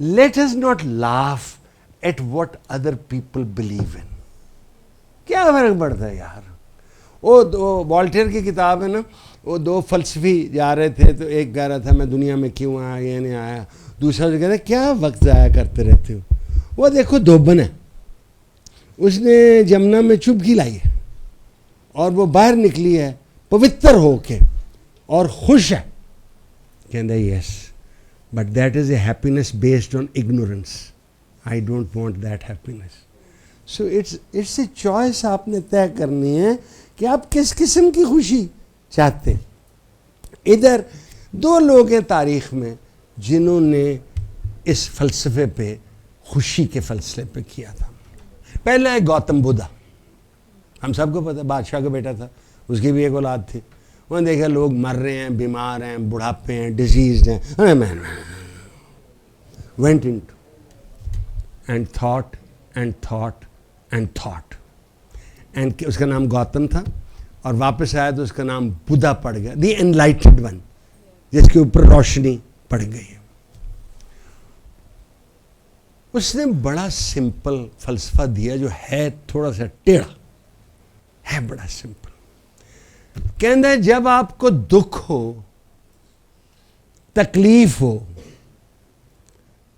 Let us not laugh at what other people believe in. کیا فرق پڑتا ہے یار. وہ دو والٹیر کی کتاب ہے نا, وہ دو فلسفی جا رہے تھے تو ایک کہہ رہا تھا میں دنیا میں کیوں آیا, یہ نہیں آیا. دوسرا جو کہتا ہے کیا وقت ضائع کرتے رہتے ہو. وہ دیکھو دوبن ہے, اس نے جمنا میں چبکی لائی ہے اور وہ باہر نکلی ہے پوتر ہو کے اور خوش ہے. کہتا ہے yes but that is a happiness based on ignorance. I don't want that happiness. So it's a choice آپ نے طے کرنی ہے کہ آپ کس قسم کی خوشی چاہتے ہیں. ادھر دو لوگ ہیں تاریخ میں جنہوں نے اس فلسفے پہ, خوشی کے فلسفے پہ کیا تھا. پہلا ہے گوتم بدھا, ہم سب کو پتہ, بادشاہ کا بیٹا تھا, اس کی بھی ایک اولاد تھی. وہاں دیکھا لوگ مر رہے ہیں, بیمار ہیں, بڑھاپے ہیں, ڈیزیزڈ ہیں. went into and thought and thought and thought and اس کا نام گوتم تھا, اور واپس آیا تو اس کا نام بدھا پڑ گیا, دی انلائٹڈ ون, جس کے اوپر روشنی پڑ گئی. اس نے بڑا سمپل فلسفہ دیا جو ہے تھوڑا سا ٹیڑھا ہے, بڑا سمپل. کہتا ہے جب آپ کو دکھ ہو, تکلیف ہو,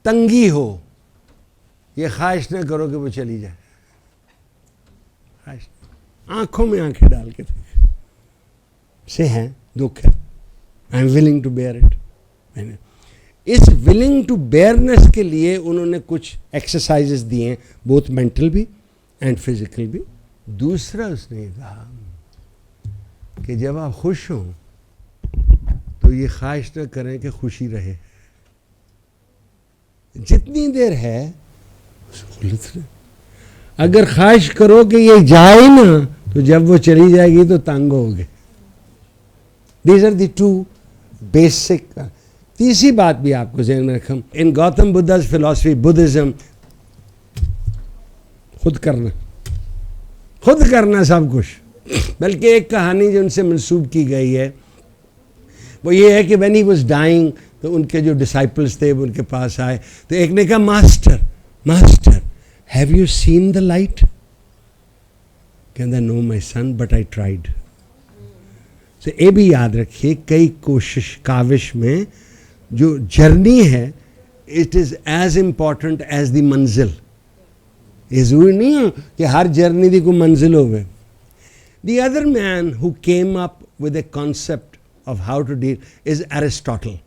تنگی ہو, یہ خواہش نہ کرو کہ وہ چلی جائے. خواہش آنکھوں میں آنکھیں ڈال کے دیکھ سے ہیں دکھ ہے, I am willing to bear it. اس ولنگ ٹو بیئرنس کے لیے انہوں نے کچھ ایکسرسائزز دیے ہیں, بوتھ مینٹل بھی اینڈ فزیکل بھی. دوسرا اس نے کہا کہ جب آپ خوش ہوں تو یہ خواہش نہ کریں کہ خوشی رہے, جتنی دیر ہے اگر خواہش کرو کہ یہ جائے نا تو جب وہ چلی جائے گی تو تنگ ہوگے. These are the two basic. تیسری بات بھی آپ کو ذہن میں رکھیں, ان گوتم بدھا's فلاسفی, بدھزم, خود کرنا سب کچھ. بلکہ ایک کہانی جو ان سے منسوب کی گئی ہے وہ یہ ہے کہ when he was dying تو ان کے جو ڈسائپلس تھے وہ ان کے پاس آئے, تو ایک نے کہا master have you seen the light? کہتا no my son but I tried. تو یہ بھی یاد رکھیے کئی کاوش میں جو جرنی ہے it is as important as the منزل. یہ ضروری نہیں ہے کہ ہر جرنی دی کوئی منزل ہوئے. The other man who came up with a concept of how to deal is Aristotle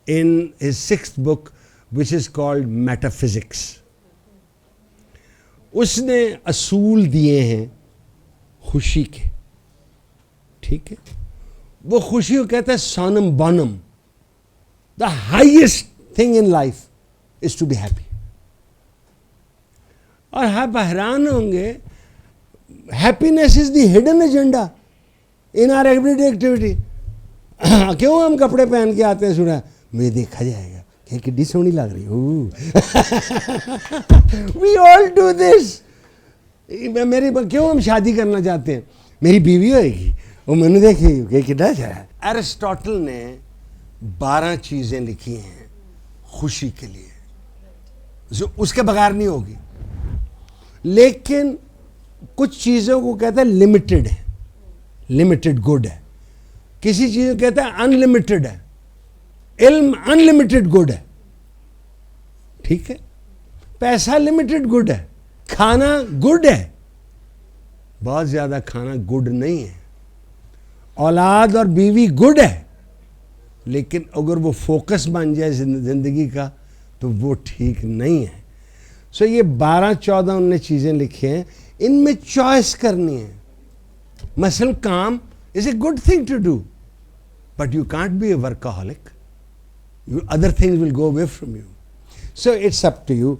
in his 6th book which is called Metaphysics. اس نے اصول دیے ہیں خوشی کے, ٹھیک ہے. وہ خوشی کو کہتا ہے Sonam بونم, the highest thing in life is to be happy. اور آپ حیران ہوں گے, happiness is the hidden agenda in our everyday activity. کیوں ہم کپڑے پہن کے آتے ہیں, سنا مجھے دیکھا جائے گا کہ کتنی سونی لگ رہی ہو. We all do this. کیوں ہم شادی کرنا چاہتے ہیں, میری بیوی ہوئے گی, وہ میں نے دیکھی کہ کتنا اچھا ہے. ایرسٹوٹل نے 12 چیزیں لکھی ہیں خوشی کے لیے, جو اس کے بغیر نہیں ہوگی. لیکن کچھ چیزوں کو کہتا ہے لمیٹڈ ہے, لمیٹڈ گڈ ہے. کسی چیز کو کہتا ہے انلمیٹڈ ہے, علم انلمیٹڈ گڈ ہے, ٹھیک ہے. پیسہ لمیٹڈ گڈ ہے, کھانا گڈ ہے, بہت زیادہ کھانا گڈ نہیں ہے. اولاد اور بیوی گڈ ہے, لیکن اگر وہ فوکس بن جائے زندگی کا تو وہ ٹھیک نہیں ہے. سو یہ 12-14 انہوں نے چیزیں لکھی ہیں, ان میں چوائس کرنی ہے. مثلا کام is a good thing to do, but you can't be a workaholic. Other things will go away from you. So it's up to you.